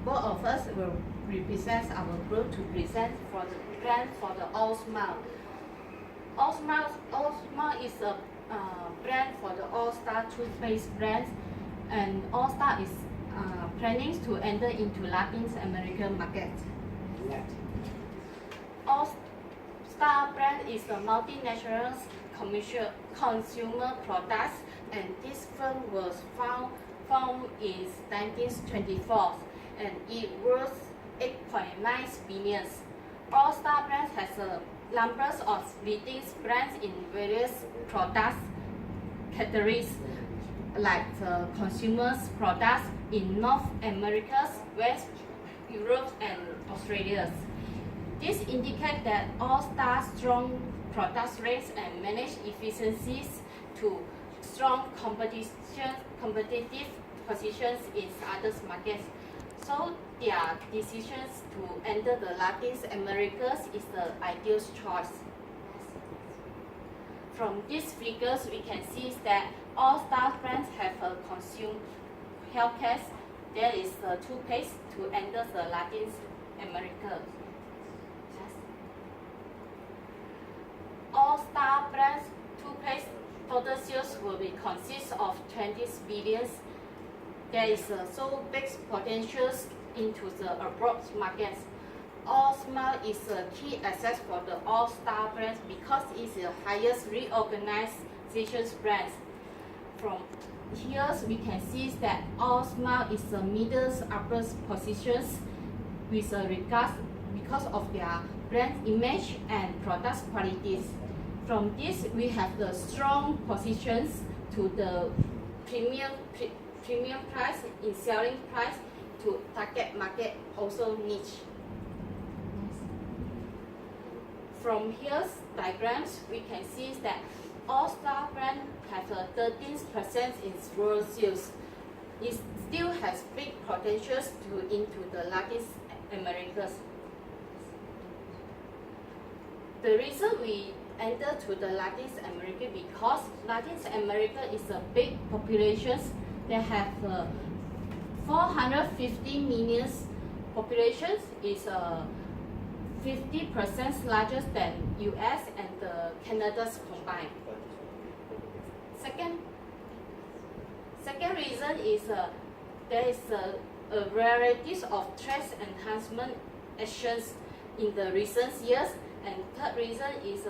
both of us will represent our group to present for the brand for the All Smile. All Smile is a brand for the All Star toothpaste brand, and All Star is planning to enter into Latin American market. All Star brand is a multinational consumer products, and this firm was found in 1924, and it worth 8.9 billion. All Star brand has a number of leading brands in various product categories, like consumer products in North America, West Europe, and Australia. This indicates that All Star strong product rates and manage efficiencies to strong competitive positions in other markets. So their decisions to enter the Latin Americas is the ideal choice. From these figures, we can see that All Star brands have a consumer healthcare. There is a toothpaste to enter the Latin America. All Star brands toothpaste total sales will be consist of 20 billion. There is so big potential into the abroad markets. All Smile is a key asset for the All Star brands because it's the highest reorganization brand. From here we can see that All Smile is the middle upper positions with regards because of their brand image and product qualities. From this, we have the strong positions to the premium price in selling price to target market also niche. From here's diagrams, we can see that All Star brand have a 13% in world sales. It still has big potentials to into the Latin Americas. The reason we enter to the Latin America because Latin America is a big population. They have 450 million populations. Is 50% larger than US and Canada's combined. Second reason is there is a variety of trade enhancement actions in the recent years. And third reason is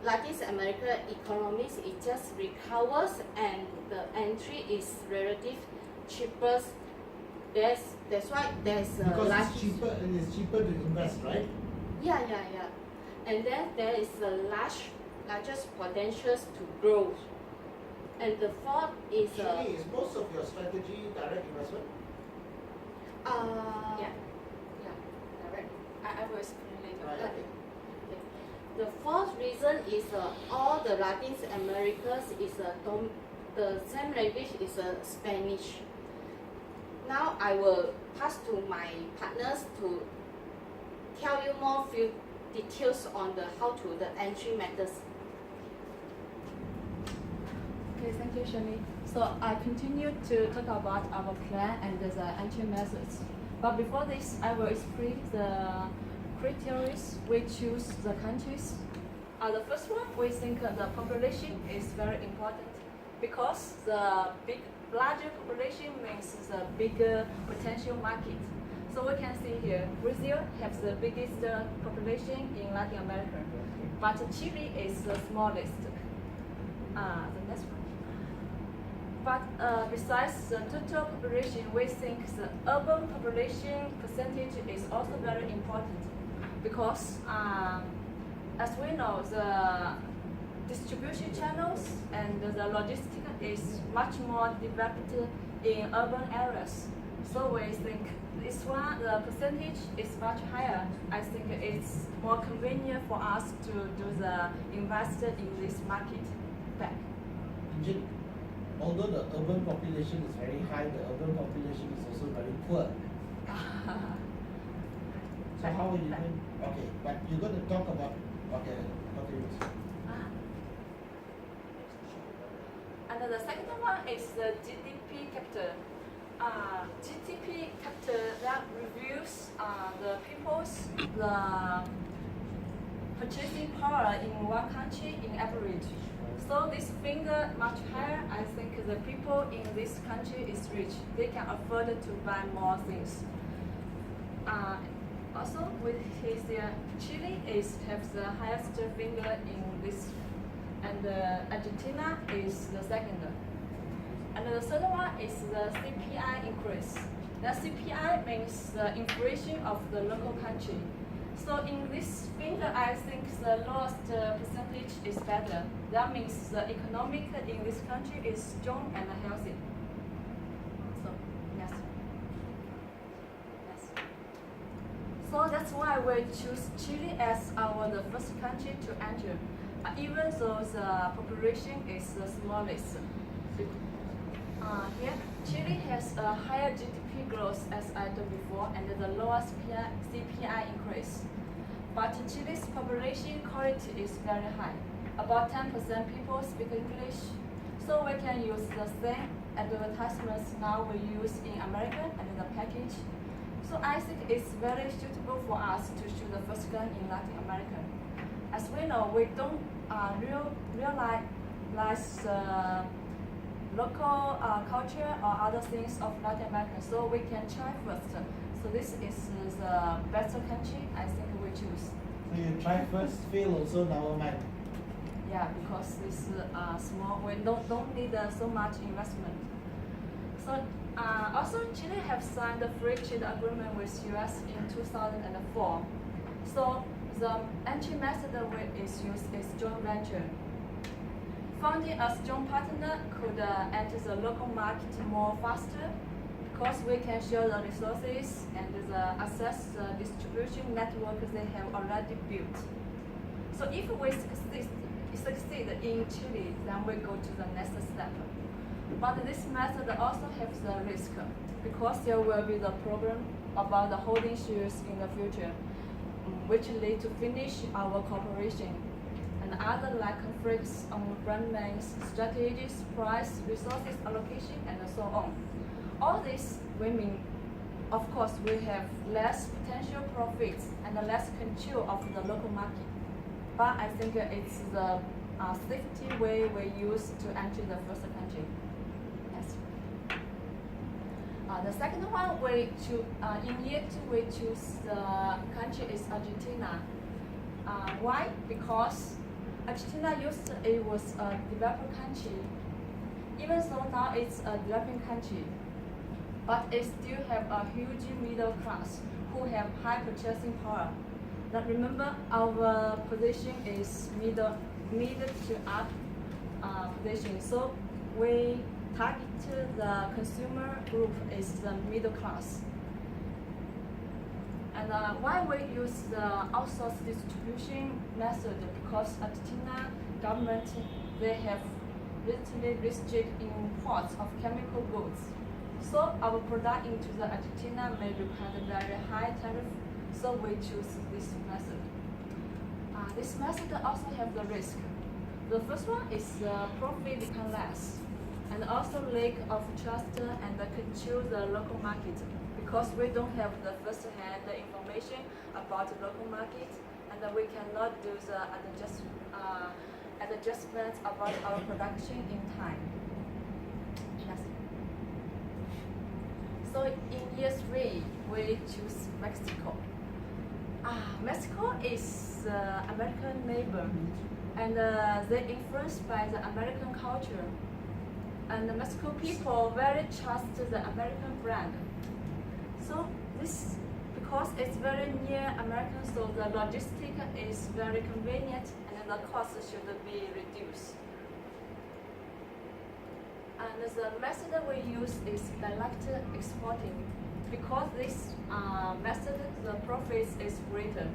Latin America economies it just recovers and the entry is relative cheaper. That's why there's because it's cheaper and it's cheaper to invest, right? Yeah. And then there is the largest potentials to grow. And the fourth is is most of your strategy direct investment? Yeah, direct. I will explain later. Right, okay. The fourth reason is all the Latin Americas is the same language is Spanish. Now I will pass to my partners to tell you more few details on the how to the entry methods. Okay, thank you, Shirley. So I continue to talk about our plan and the entry methods. But before this, I will explain the criteria we choose the countries. The first one, we think the population is very important because the larger population means the bigger potential market. So we can see here, Brazil has the biggest population in Latin America, but Chile is the smallest. The next one. But besides the total population, we think the urban population percentage is also very important because as we know, the distribution channels and the logistics is much more developed in urban areas. So we think this one, the percentage is much higher. I think it's more convenient for us to do the invest in this market back. Although the urban population is very high, the urban population is also very poor. So how are you going? Okay, but you're going to talk about And the second one is the GDP capture. GDP capture the people's the purchasing power in one country in average. So this figure much higher. I think the people in this country is rich. They can afford to buy more things. Also, with his Chile has the highest figure in this, and Argentina is the second. And the third one is the CPI increase. The CPI means the inflation of the local country. So in this figure, I think the lowest percentage is better. That means the economic in this country is strong and healthy. So, yes. Yes. So that's why we choose Chile as the first country to enter, even though the population is the smallest. Here, Chile has a higher GDP growth as I told before and the lowest CPI increase. But Chile's population quality is very high. About 10% people speak English, so we can use the same advertisements now we use in American and the package. So I think it's very suitable for us to shoot the first gun in Latin America. As we know, we don't realize local culture or other things of Latin America, so we can try first. So this is the best country I think we choose. So you try first, fail also never mind. Yeah, because this small, we don't need so much investment. So also Chile have signed a free trade agreement with US in 2004. So the entry method is used is joint venture. Finding a strong partner could enter the local market more faster because we can share the resources and access the distribution network they have already built. So if we succeed in Chile, then we go to the next step. But this method also has the risk because there will be the problem about the holding shares in the future, which lead to finish our cooperation. And other like conflicts on brand names, strategies, price, resources allocation, and so on. All this will mean, of course, we have less potential profits and less control of the local market. But I think it's the safety way we use to enter the first country. Yes. The second one in year 2 we choose the country is Argentina. Why? Because Argentina it was a developing country, even though now it's a developing country, but it still have a huge middle class who have high purchasing power. Now remember, our position is middle to up position, so we target the consumer group is the middle class. And why we use the outsourced distribution method? Because Argentina government, they have recently restricted imports of chemical goods. So our product into the Argentina may require a very high tariff, so we choose this method. This method also have the risk. The first one is profit become less, and also lack of trust and control the local market. Because we don't have the first-hand information about the local market, and we cannot do the adjustments about our production in time. Yes. So in year 3, we choose Mexico. Mexico is American neighbor, and they're influenced by the American culture. And the Mexico people very trust the American brand. So this, because it's very near American, so the logistic is very convenient and the cost should be reduced. And the method we use is direct exporting. Because this method, the profit is greater.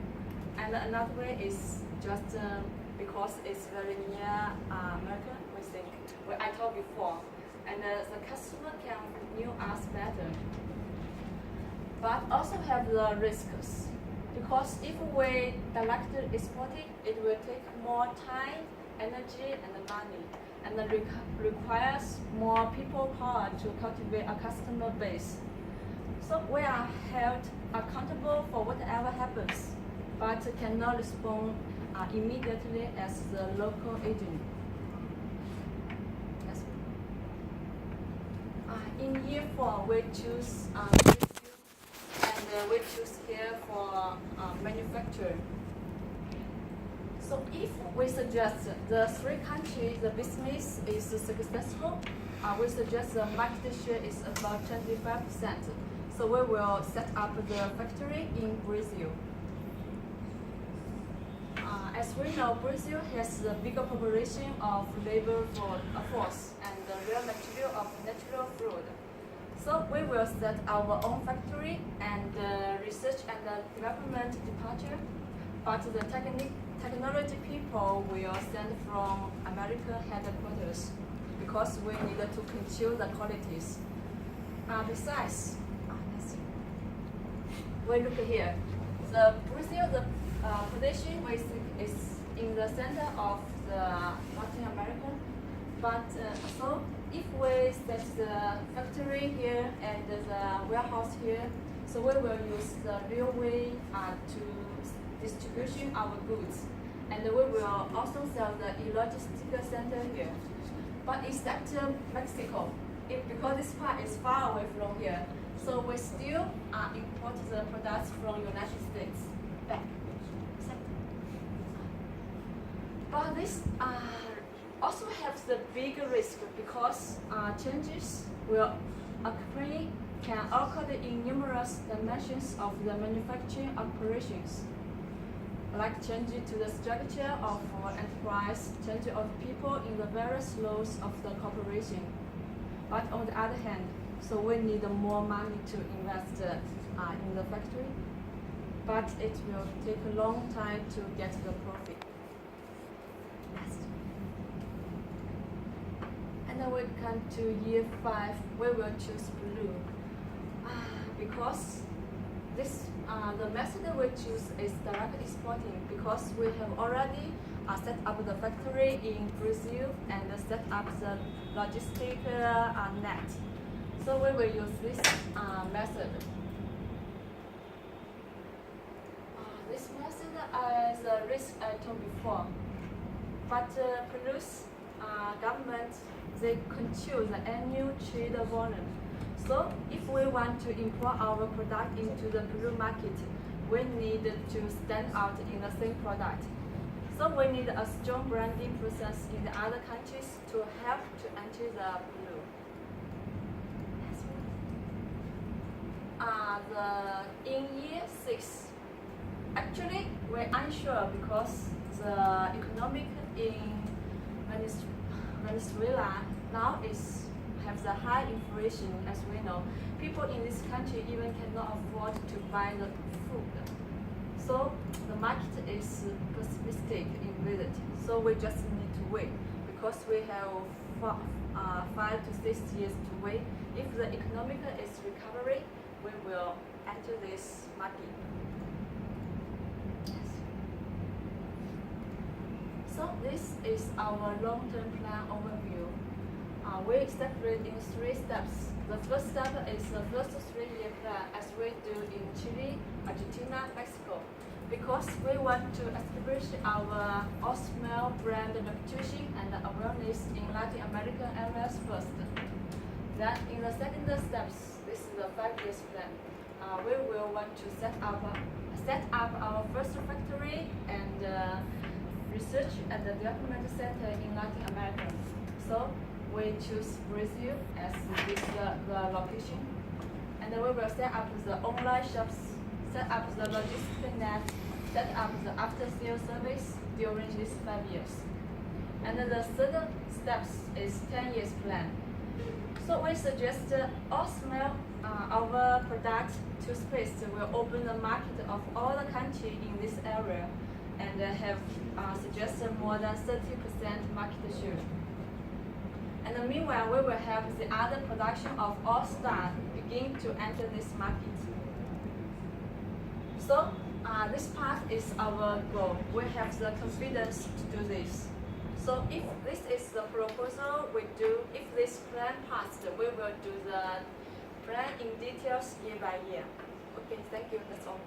And another way is just because it's very near America, we think, I told before. And the customer can know us better. But also have the risks, because if we directly export it will take more time, energy, and money, and requires more people power to cultivate a customer base. So we are held accountable for whatever happens, but cannot respond immediately as the local agent. Yes. In year 4, we choose and we choose here for manufacturer. So if we suggest the 3 countries the business is successful, we suggest the market share is about 25%. So we will set up the factory in Brazil. As we know, Brazil has the bigger population of labor force and the raw material of natural fruit. So we will set our own factory and research and development department, but the technology people will send from American headquarters because we need to control the qualities. Besides, we look here. The Brazil, the position is in the center of the Latin America. But so if we set the factory here and the warehouse here, so we will use the railway to distribution our goods, and we will also sell the logistical center here. But except Mexico, because this part is far away from here, so we still import the products from United States back. But this also has the big risk because changes can occur in numerous dimensions of the manufacturing operations, like changes to the structure of enterprise, change of people in the various roles of the corporation. But on the other hand, so we need more money to invest in the factory, but it will take a long time to get the profit. Next. And then we come to year 5, we will choose blue. Because this the method we choose is direct exporting because we have already set up the factory in Brazil and set up the logistic net. So we will use this method. This method is a risk I told before, but Peru's government, they control the annual trade volume. So if we want to import our product into the Peru market, we need to stand out in the same product. So we need a strong branding process in the other countries to help to enter the Peru. In year 6, actually we're unsure because the economic in Venezuela now have the high inflation, as we know. People in this country even cannot afford to buy the food. So the market is pessimistic in reality. So we just need to wait because we have 5 to 6 years to wait. If the economic is recovering, we will enter this market. Yes. So this is our long-term plan overview. We separate in 3 steps. The first step is the first 3-year plan as we do in Chile, Argentina, Mexico, because we want to establish our Osmel brand reputation and awareness in Latin American areas first. Then in the second steps, this is the 5-year plan. We will want to set up our first factory and research and development center in Latin America. So we choose Brazil as the location, and then we will set up the online shops, set up the logistic net, set up the after-sales service during these 5 years. And then the third steps is 10 years plan. So we suggest Osmel, our product toothpaste will open the market of all the countries in this area and have suggested more than 30% market share. And meanwhile, we will have the other production of All Star begin to enter this market. So this part is our goal. We have the confidence to do this. So if this is the proposal we do, if this plan passed, we will do the plan in details year by year. Okay, thank you. That's all.